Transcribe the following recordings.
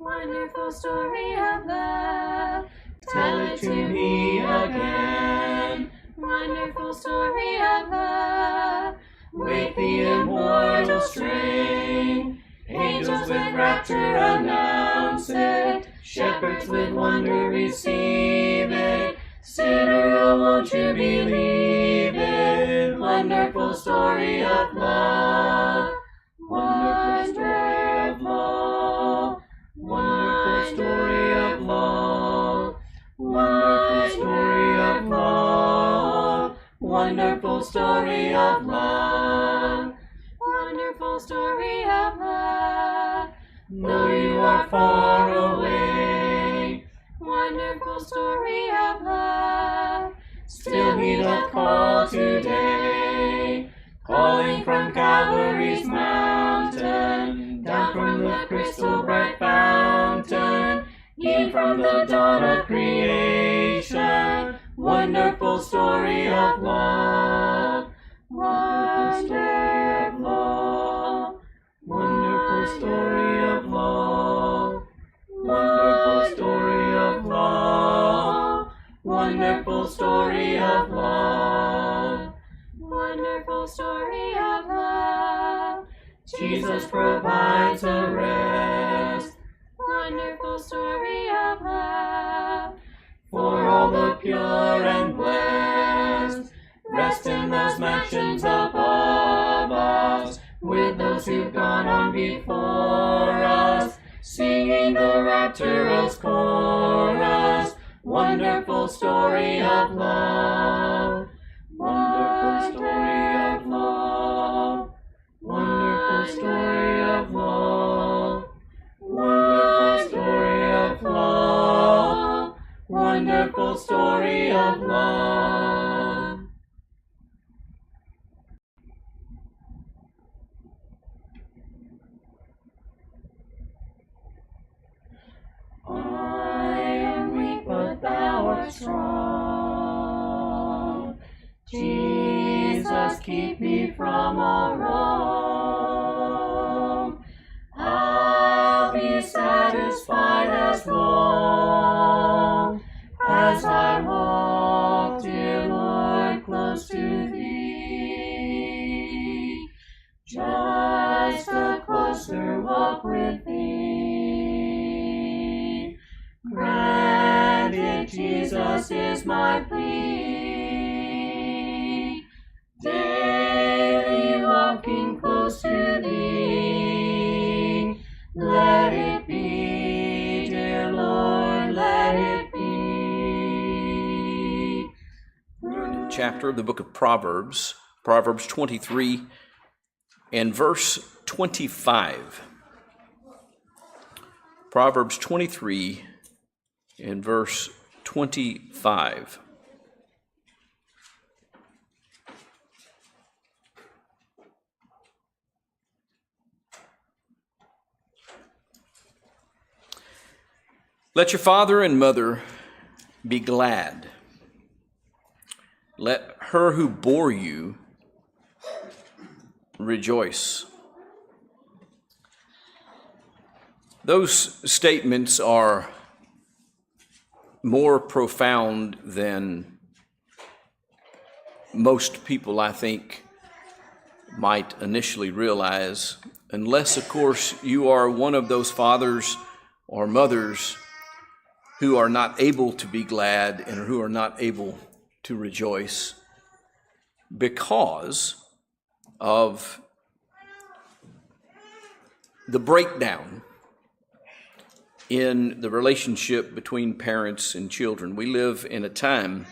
Wonderful story of love. Tell it to me again. Wonderful story of love. Wake the immortal strain. Angels with rapture announce it. Shepherds with wonder receive it. Sinner, oh, won't you believe it? Wonderful story of love. Wonderful story of love. Wonderful story of love. Wonderful story of love. Wonderful story of love. Wonderful story of love. Though you are far away, wonderful story of love. Still he doth call today, calling from Calvary's mountain, down from the crystal bright fountain, e'en from the dawn of creation. Wonderful story of love. Wonderful story of love. Wonderful story of love. Wonderful story of love. Wonderful story of love. Wonderful story of love. Jesus provides a rest. Wonderful story of love. For all the pure and blessed, rest in those mansions above us, with those who've gone on before us, singing the rapturous chorus. Wonderful story of love. Wonderful story of love. Wonderful story of love. Wonderful story of love. Wonderful story of love. I am weak, but thou art strong. Jesus, keep me from all wrong. I'll be satisfied as long as I walk, dear Lord, close to thee. Just a closer walk with thee. Grant it, Jesus, is my plea. Daily walking close to thee. Let it be, dear Lord, let it be. Chapter of the book of Proverbs, Proverbs 23 and verse 25. Proverbs 23 and verse 25. Let your father and mother be glad. Let her who bore you rejoice. Those statements are more profound than most people, I think, might initially realize, unless, of course, you are one of those fathers or mothers who are not able to be glad and who are not able to rejoice because of the breakdown in the relationship between parents and children. We live in a time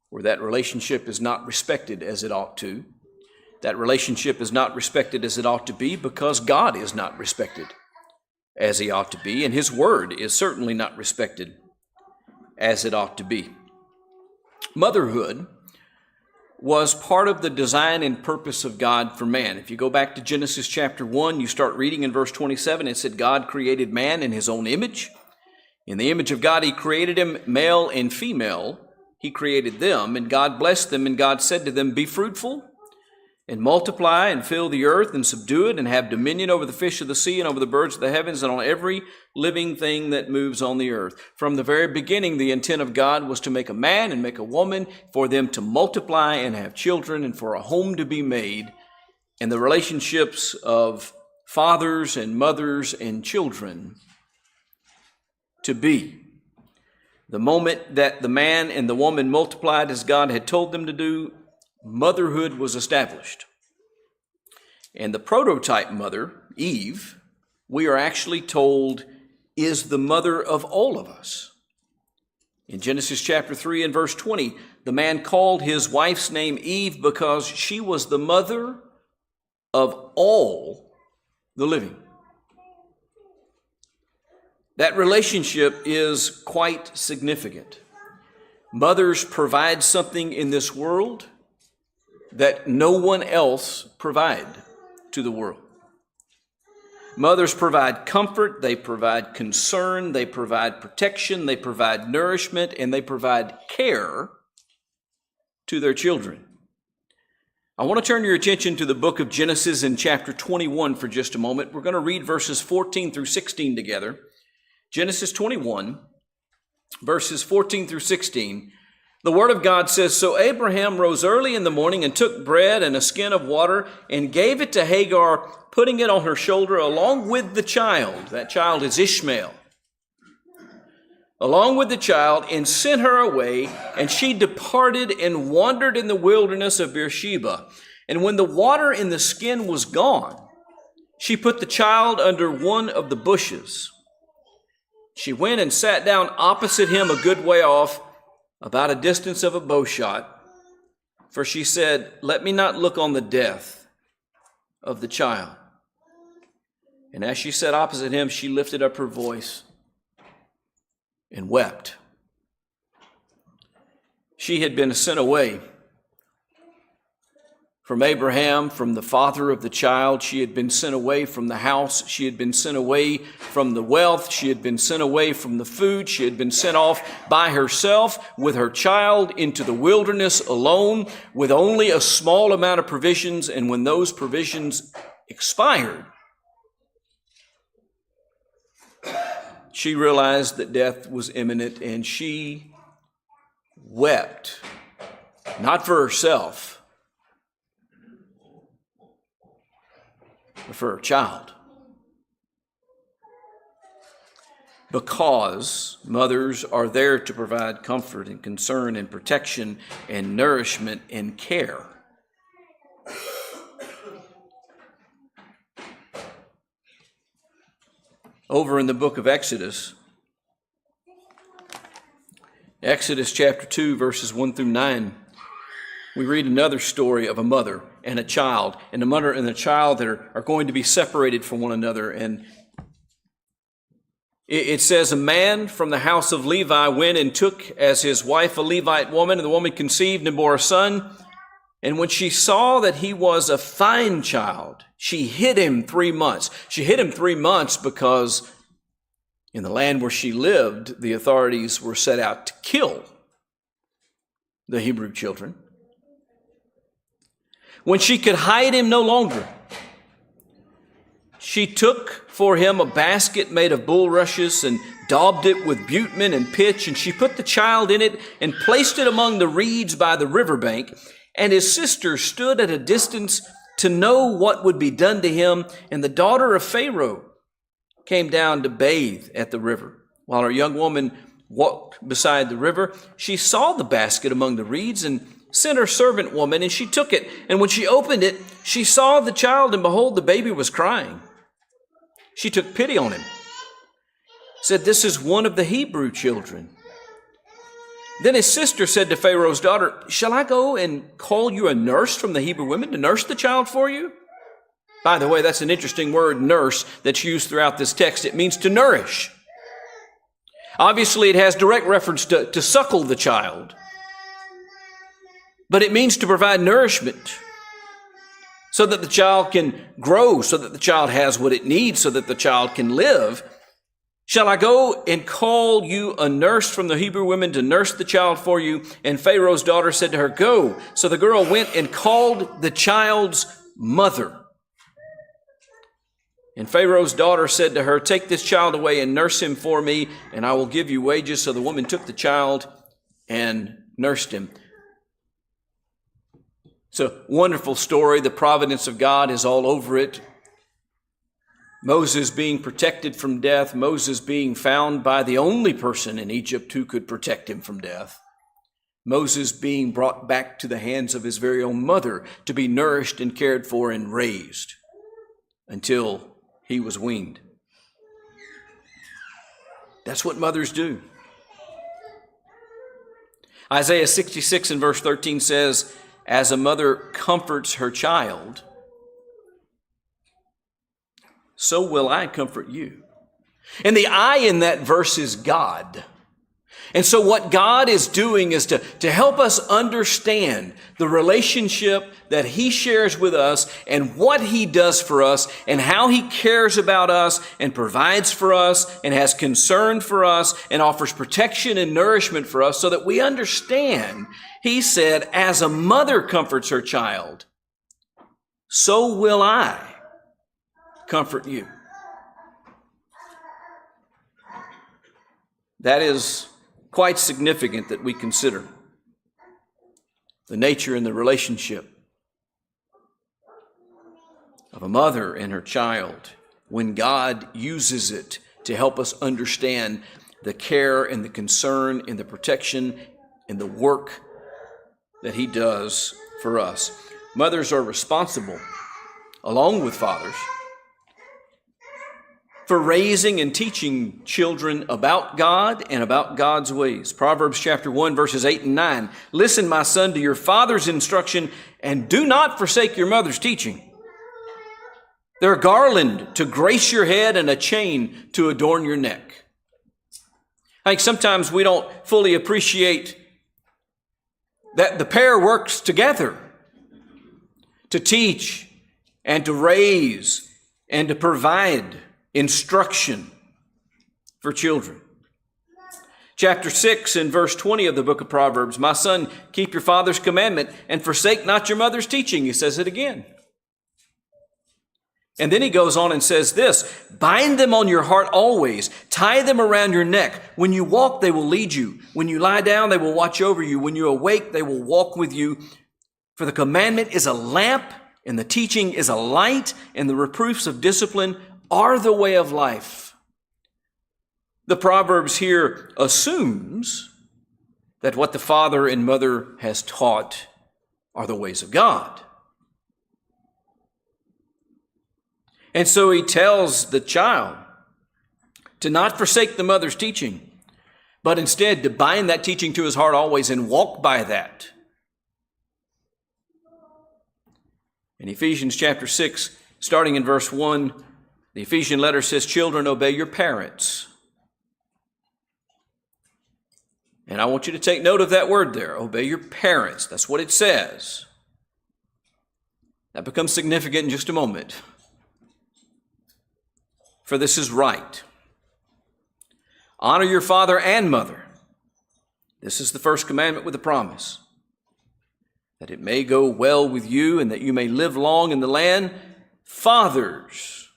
where that relationship is not respected as it ought to. That relationship is not respected as it ought to be because God is not respected as he ought to be, and his word is certainly not respected as it ought to be. Motherhood was part of the design and purpose of God for man. If you go back to Genesis chapter 1, you start reading in verse 27, it said God created man in his own image. In the image of God, he created him, male and female. He created them, and God blessed them, and God said to them, be fruitful and multiply and fill the earth and subdue it and have dominion over the fish of the sea and over the birds of the heavens and on every living thing that moves on the earth. From the very beginning, the intent of God was to make a man and make a woman, for them to multiply and have children, and for a home to be made, and the relationships of fathers and mothers and children to be. The moment that the man and the woman multiplied as God had told them to do, motherhood was established. And the prototype mother, Eve, we are actually told is the mother of all of us. In Genesis chapter 3 and verse 20, the man called his wife's name Eve because she was the mother of all the living. That relationship is quite significant. Mothers provide something in this world that no one else provide to the world. Mothers provide comfort, they provide concern, they provide protection, they provide nourishment, and they provide care to their children. I want to turn your attention to the book of Genesis in chapter 21 for just a moment. We're going to read verses 14 through 16 together. Genesis 21, verses 14 through 16. The Word of God says, "So Abraham rose early in the morning and took bread and a skin of water and gave it to Hagar, putting it on her shoulder along with the child." That child is Ishmael. "Along with the child, and sent her away, and she departed and wandered in the wilderness of Beersheba. And when the water in the skin was gone, she put the child under one of the bushes. She went and sat down opposite him a good way off, about a distance of a bow shot, for she said, 'Let me not look on the death of the child.' And as she sat opposite him, she lifted up her voice and wept." She had been sent away from Abraham, from the father of the child. She had been sent away from the house. She had been sent away from the wealth. She had been sent away from the food. She had been sent off by herself with her child into the wilderness alone with only a small amount of provisions. And when those provisions expired, she realized that death was imminent, and she wept, not for herself, but for her child. Because mothers are there to provide comfort and concern and protection and nourishment and care. Over in the book of Exodus, Exodus chapter 2, verses 1 through 9, we read another story of a mother and a child, and a mother and a child that are going to be separated from one another. And it says, "A man from the house of Levi went and took as his wife a Levite woman, and the woman conceived and bore a son. And when she saw that he was a fine child, she hid him 3 months." She hid him 3 months because in the land where she lived, the authorities were set out to kill the Hebrew children. When she could hide him no longer, she took for him a basket made of bulrushes and daubed it with bitumen and pitch, and she put the child in it and placed it among the reeds by the riverbank. And his sister stood at a distance to know what would be done to him. And the daughter of Pharaoh came down to bathe at the river. While her young woman walked beside the river, she saw the basket among the reeds and sent her servant woman, and she took it. And when she opened it, she saw the child, and behold, the baby was crying. She took pity on him, said, "This is one of the Hebrew children." Then his sister said to Pharaoh's daughter, "Shall I go and call you a nurse from the Hebrew women to nurse the child for you?" By the way, that's an interesting word, nurse, that's used throughout this text. It means to nourish. Obviously, it has direct reference to suckle the child. But it means to provide nourishment so that the child can grow, so that the child has what it needs, so that the child can live. Shall I go and call you a nurse from the Hebrew women to nurse the child for you? And Pharaoh's daughter said to her, Go. So the girl went and called the child's mother. And Pharaoh's daughter said to her, Take this child away and nurse him for me, and I will give you wages. So the woman took the child and nursed him. It's a wonderful story. The providence of God is all over it. Moses being protected from death, Moses being found by the only person in Egypt who could protect him from death, Moses being brought back to the hands of his very own mother to be nourished and cared for and raised until he was weaned. That's what mothers do. Isaiah 66 and verse 13 says, As a mother comforts her child, so will I comfort you. And the I in that verse is God. And so what God is doing is to help us understand the relationship that He shares with us and what He does for us and how He cares about us and provides for us and has concern for us and offers protection and nourishment for us so that we understand. He said, as a mother comforts her child, so will I comfort you. That is quite significant that we consider the nature and the relationship of a mother and her child when God uses it to help us understand the care and the concern and the protection and the work that He does for us. Mothers are responsible, along with fathers, for raising and teaching children about God and about God's ways. Proverbs chapter 1, verses 8 and 9. Listen, my son, to your father's instruction, and do not forsake your mother's teaching. They're a garland to grace your head and a chain to adorn your neck. I think sometimes we don't fully appreciate that the pair works together to teach and to raise and to provide instruction for children. Chapter 6 and verse 20 of the book of Proverbs, my son, keep your father's commandment and forsake not your mother's teaching. He says it again. And then he goes on and says this, bind them on your heart always, tie them around your neck. When you walk, they will lead you. When you lie down, they will watch over you. When you awake, they will walk with you. For the commandment is a lamp, and the teaching is a light, and the reproofs of discipline are the way of life. The Proverbs here assumes that what the father and mother has taught are the ways of God. And so he tells the child to not forsake the mother's teaching, but instead to bind that teaching to his heart always and walk by that. In Ephesians chapter 6, starting in verse 1, the Ephesian letter says, children, obey your parents. And I want you to take note of that word there, obey your parents. That's what it says. That becomes significant in just a moment. For this is right. Honor your father and mother. This is the first commandment with a promise, that it may go well with you and that you may live long in the land. Fathers,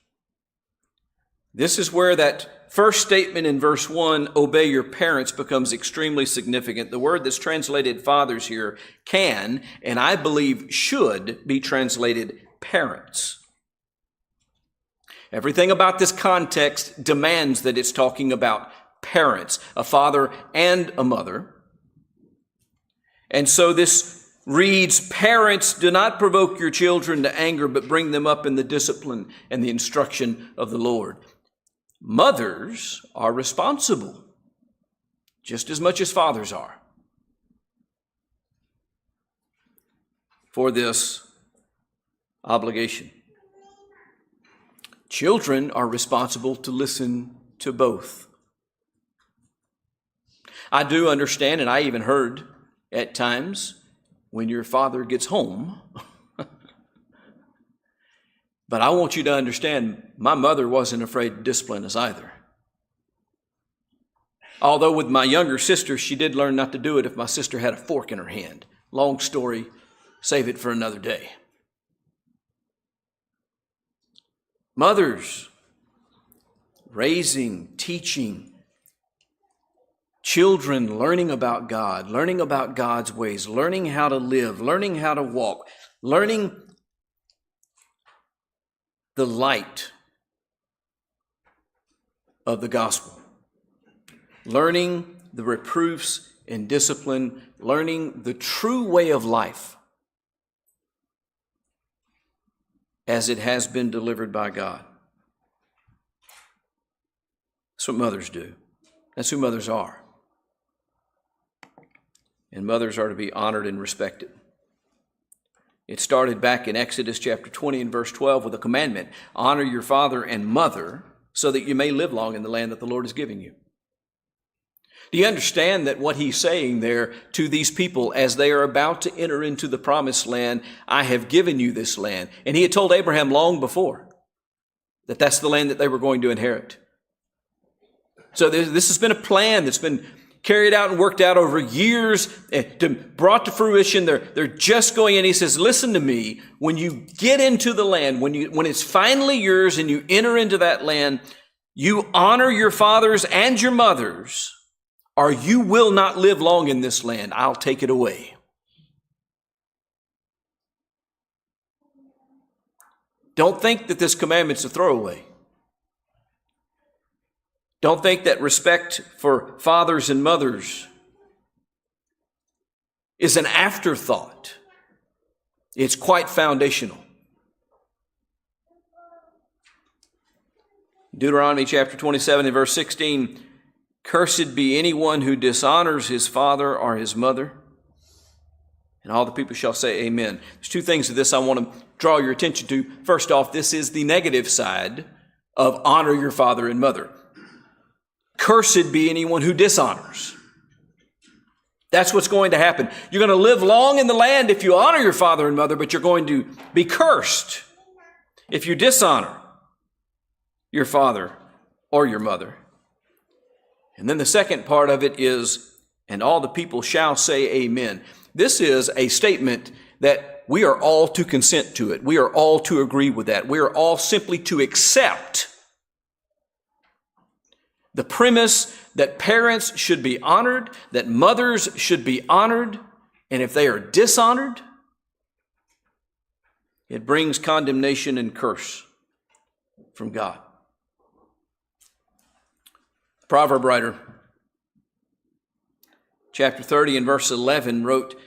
this is where that first statement in verse 1, obey your parents, becomes extremely significant. The word that's translated fathers here can, and I believe should, be translated parents. Everything about this context demands that it's talking about parents, a father and a mother. And so this reads, parents, do not provoke your children to anger, but bring them up in the discipline and the instruction of the Lord. Mothers are responsible just as much as fathers are for this obligation. Children are responsible to listen to both. I do understand, and I even heard at times, when your father gets home. But I want you to understand, my mother wasn't afraid to discipline us either. Although with my younger sister, she did learn not to do it if my sister had a fork in her hand. Long story, save it for another day. Mothers, raising, teaching children, learning about God, learning about God's ways, learning how to live, learning how to walk, learning the light of the gospel, learning the reproofs and discipline, learning the true way of life as it has been delivered by God. That's what mothers do. That's who mothers are. And mothers are to be honored and respected. It started back in Exodus chapter 20 and verse 12 with a commandment: honor your father and mother so that you may live long in the land that the Lord is giving you. Do you understand that what he's saying there to these people as they are about to enter into the promised land? I have given you this land. And he had told Abraham long before that that's the land that they were going to inherit. So this has been a plan that's been carried out and worked out over years, brought to fruition. They're just going in. He says, listen to me. When you get into the land, when it's finally yours and you enter into that land, you honor your fathers and your mothers, or you will not live long in this land. I'll take it away. Don't think that this commandment's a throwaway. Don't think that respect for fathers and mothers is an afterthought. It's quite foundational. Deuteronomy chapter 27 and verse 16, cursed be anyone who dishonors his father or his mother. And all the people shall say amen. There's two things of this I want to draw your attention to. First off, this is the negative side of honor your father and mother. Cursed be anyone who dishonors. That's what's going to happen. You're going to live long in the land if you honor your father and mother, but you're going to be cursed if you dishonor your father or your mother. And then the second part of it is, and all the people shall say amen. This is a statement that we are all to consent to it. We are all to agree with that. We are all simply to accept the premise that parents should be honored, that mothers should be honored, and if they are dishonored, it brings condemnation and curse from God. Proverb writer, chapter 30 and verse 11 wrote,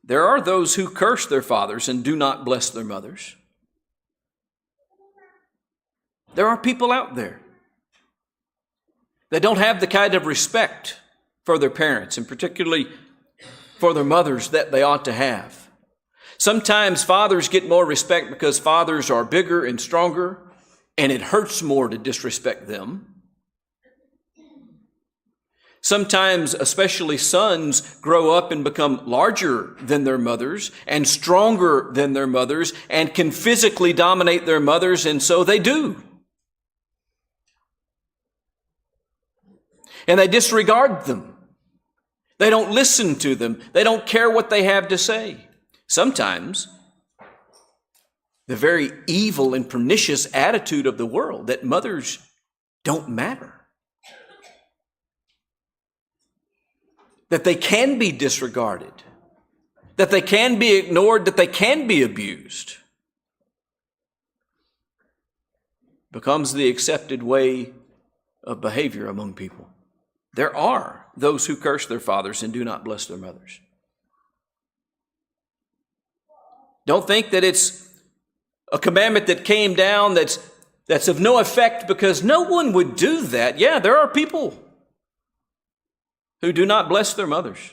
there are those who curse their fathers and do not bless their mothers. There are people out there that don't have the kind of respect for their parents, and particularly for their mothers, that they ought to have. Sometimes fathers get more respect because fathers are bigger and stronger, and it hurts more to disrespect them. Sometimes, especially sons, grow up and become larger than their mothers and stronger than their mothers and can physically dominate their mothers, and so they do. And they disregard them. They don't listen to them. They don't care what they have to say. Sometimes, the very evil and pernicious attitude of the world that mothers don't matter. That they can be disregarded. That they can be ignored. That they can be abused. Becomes the accepted way of behavior among people. There are those who curse their fathers and do not bless their mothers. Don't think that it's a commandment that came down that's of no effect because no one would do that. Yeah, there are people who do not bless their mothers.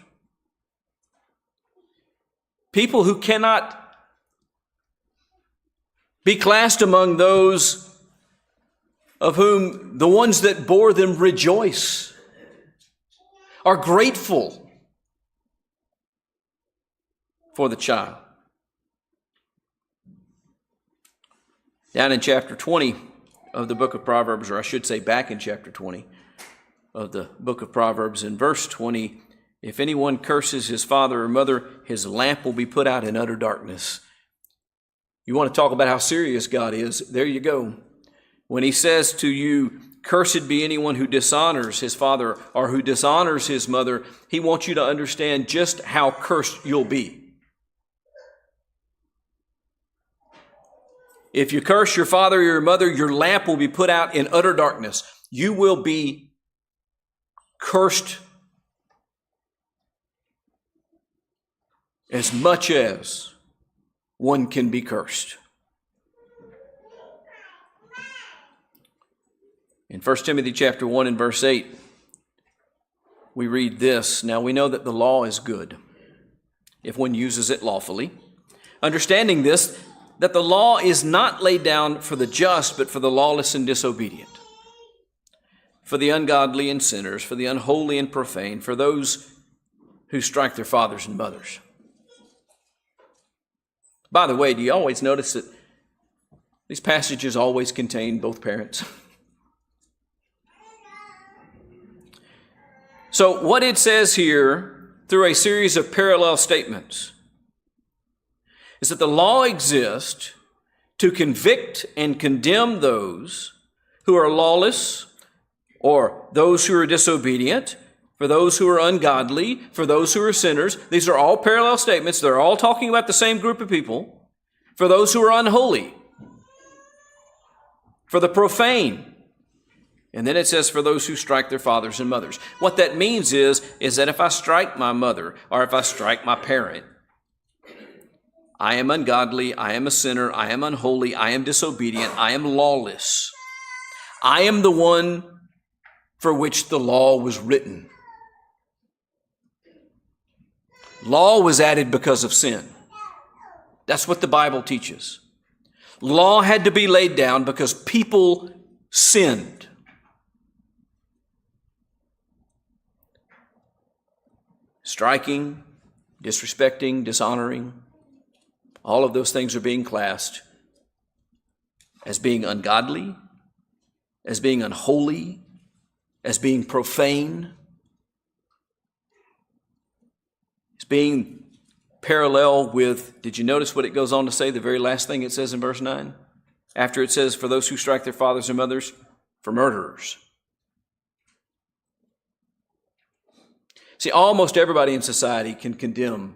People who cannot be classed among those of whom the ones that bore them rejoice, are grateful for the child. Down in chapter 20 of the book of Proverbs, or I should say back in chapter 20, of the book of Proverbs in verse 20, if anyone curses his father or mother, his lamp will be put out in utter darkness. You want to talk about how serious God is? There you go. When he says to you, cursed be anyone who dishonors his father or who dishonors his mother, he wants you to understand just how cursed you'll be. If you curse your father or your mother, your lamp will be put out in utter darkness. You will be cursed as much as one can be cursed. In 1 Timothy chapter 1 and verse 8, we read this, now we know that the law is good if one uses it lawfully, understanding this, that the law is not laid down for the just, but for the lawless and disobedient, for the ungodly and sinners, for the unholy and profane, for those who strike their fathers and mothers. By the way, do you always notice that these passages always contain both parents? So what it says here through a series of parallel statements is that the law exists to convict and condemn those who are lawless or those who are disobedient, for those who are ungodly, for those who are sinners. These are all parallel statements. They're all talking about the same group of people. For those who are unholy, for the profane. And then it says for those who strike their fathers and mothers. What that means is that if I strike my mother or if I strike my parent, I am ungodly, I am a sinner, I am unholy, I am disobedient, I am lawless. I am the one for which the law was written. Law was added because of sin. That's what the Bible teaches. Law had to be laid down because people sinned. Striking, disrespecting, dishonoring, all of those things are being classed as being ungodly, as being unholy, as being profane, as being parallel with, did you notice what it goes on to say, the very last thing it says in verse 9? After it says, for those who strike their fathers and mothers, for murderers. See, almost everybody in society can condemn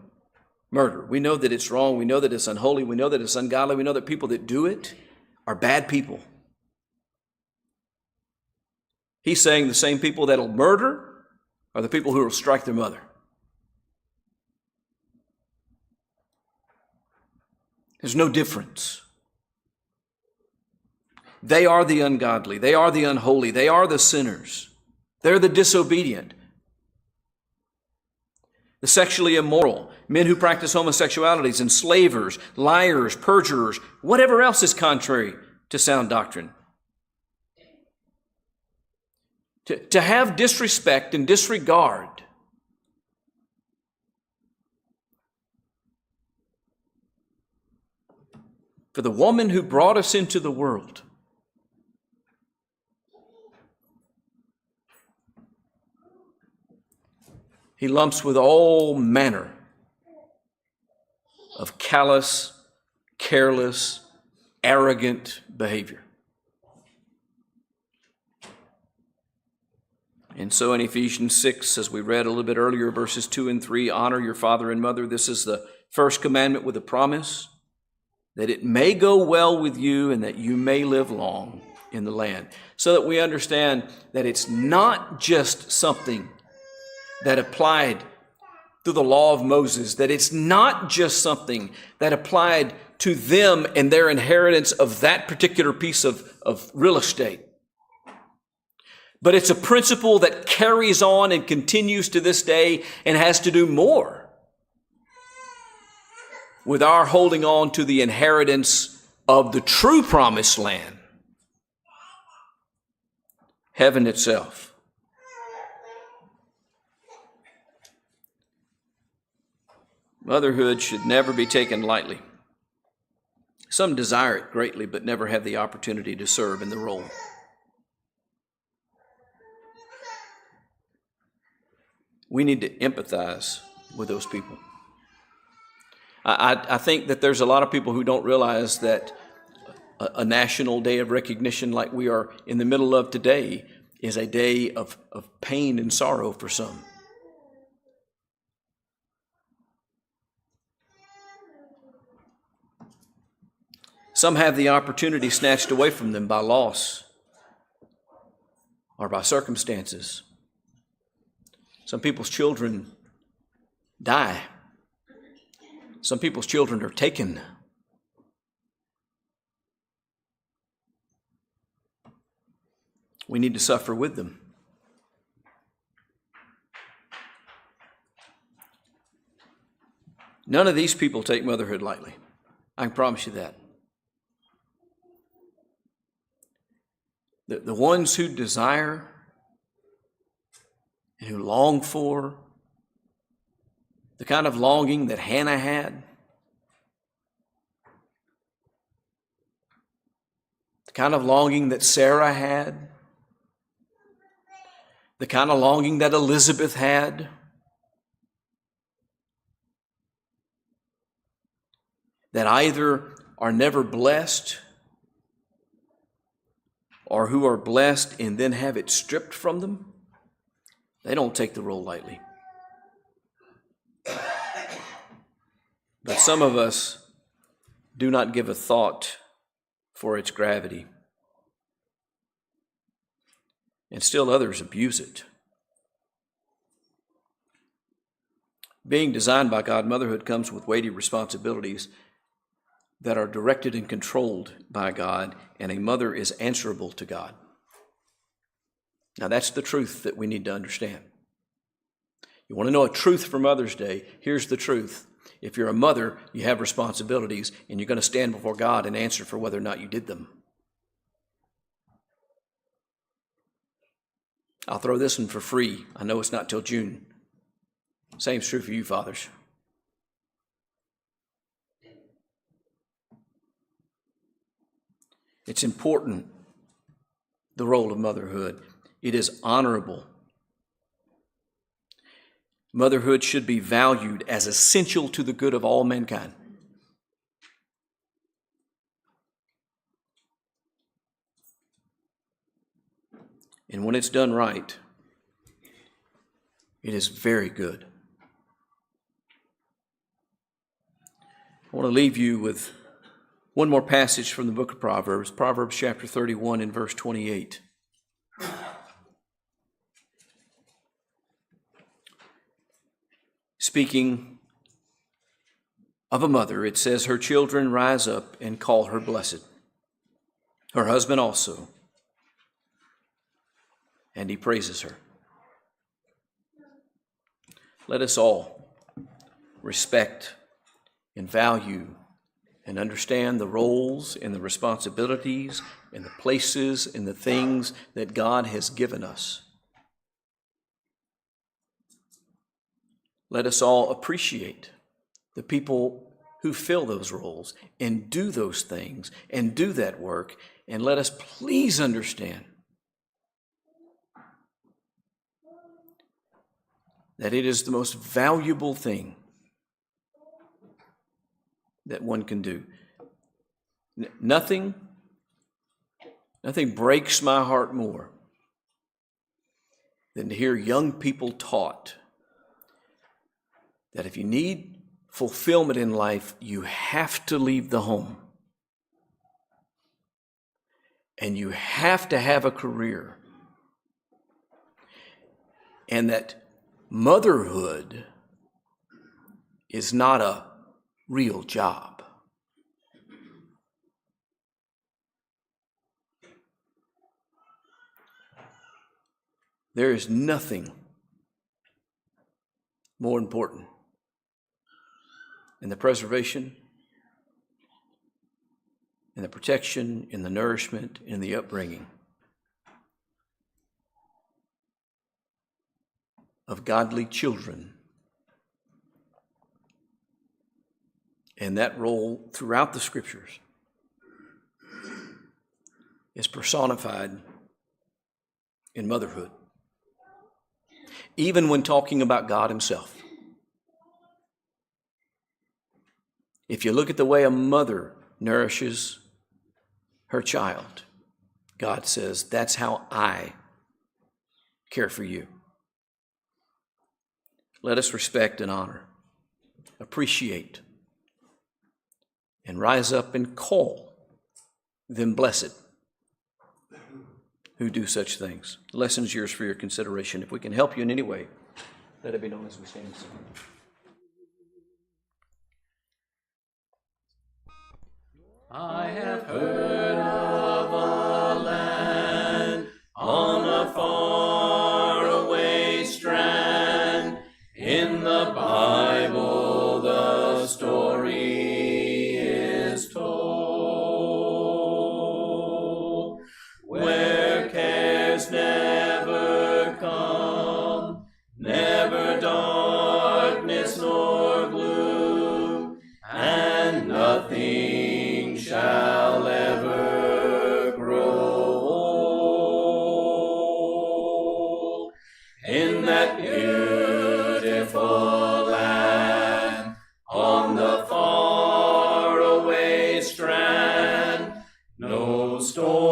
murder. We know that it's wrong. We know that it's unholy. We know that it's ungodly. We know that people that do it are bad people. He's saying the same people that'll murder are the people who will strike their mother. There's no difference. They are the ungodly. They are the unholy. They are the sinners. They're the disobedient. The sexually immoral, men who practice homosexualities, enslavers, liars, perjurers, whatever else is contrary to sound doctrine. To have disrespect and disregard for the woman who brought us into the world. He lumps with all manner of callous, careless, arrogant behavior. And so in Ephesians 6, as we read a little bit earlier, verses 2 and 3, honor your father and mother. This is the first commandment with a promise that it may go well with you and that you may live long in the land. So that we understand that it's not just something that applied through the law of Moses, that it's not just something that applied to them and their inheritance of that particular piece of real estate. But it's a principle that carries on and continues to this day and has to do more with our holding on to the inheritance of the true promised land, heaven itself. Motherhood should never be taken lightly. Some desire it greatly, but never have the opportunity to serve in the role. We need to empathize with those people. I think that there's a lot of people who don't realize that a national day of recognition like we are in the middle of today is a day of pain and sorrow for some. Some have the opportunity snatched away from them by loss or by circumstances. Some people's children die. Some people's children are taken. We need to suffer with them. None of these people take motherhood lightly. I can promise you that. The ones who desire and who long for the kind of longing that Hannah had, the kind of longing that Sarah had, the kind of longing that Elizabeth had, that either are never blessed or who are blessed and then have it stripped from them, they don't take the role lightly. But some of us do not give a thought for its gravity. And still others abuse it. Being designed by God, motherhood comes with weighty responsibilities that are directed and controlled by God, and a mother is answerable to God. Now that's the truth that we need to understand. You want to know a truth for Mother's Day? Here's the truth. If you're a mother, you have responsibilities, and you're going to stand before God and answer for whether or not you did them. I'll throw this one for free. I know it's not till June. Same's true for you, fathers. It's important, the role of motherhood. It is honorable. Motherhood should be valued as essential to the good of all mankind. And when it's done right, it is very good. I want to leave you with one more passage from the book of Proverbs, Proverbs chapter 31 and verse 28. Speaking of a mother, it says, her children rise up and call her blessed, her husband also, and he praises her. Let us all respect and value and understand the roles and the responsibilities and the places and the things that God has given us. Let us all appreciate the people who fill those roles and do those things and do that work. And let us please understand that it is the most valuable thing that one can do. Nothing breaks my heart more than to hear young people taught that if you need fulfillment in life, you have to leave the home. And you have to have a career. And that motherhood is not a real job. There is nothing more important in the preservation, in the protection, in the nourishment, in the upbringing of godly children. And that role throughout the Scriptures is personified in motherhood. even when talking about God himself. If you look at the way a mother nourishes her child, God says, that's how I care for you. Let us respect and honor, appreciate, and rise up and call them blessed who do such things. The lesson is yours for your consideration. If we can help you in any way, let it be known as we stand and sing. I have heard of a land on a faraway strand. In the Bible the story is told, where cares never come, never darkness nor gloom, and nothing shall ever grow old. In that beautiful land, on the faraway strand, no storm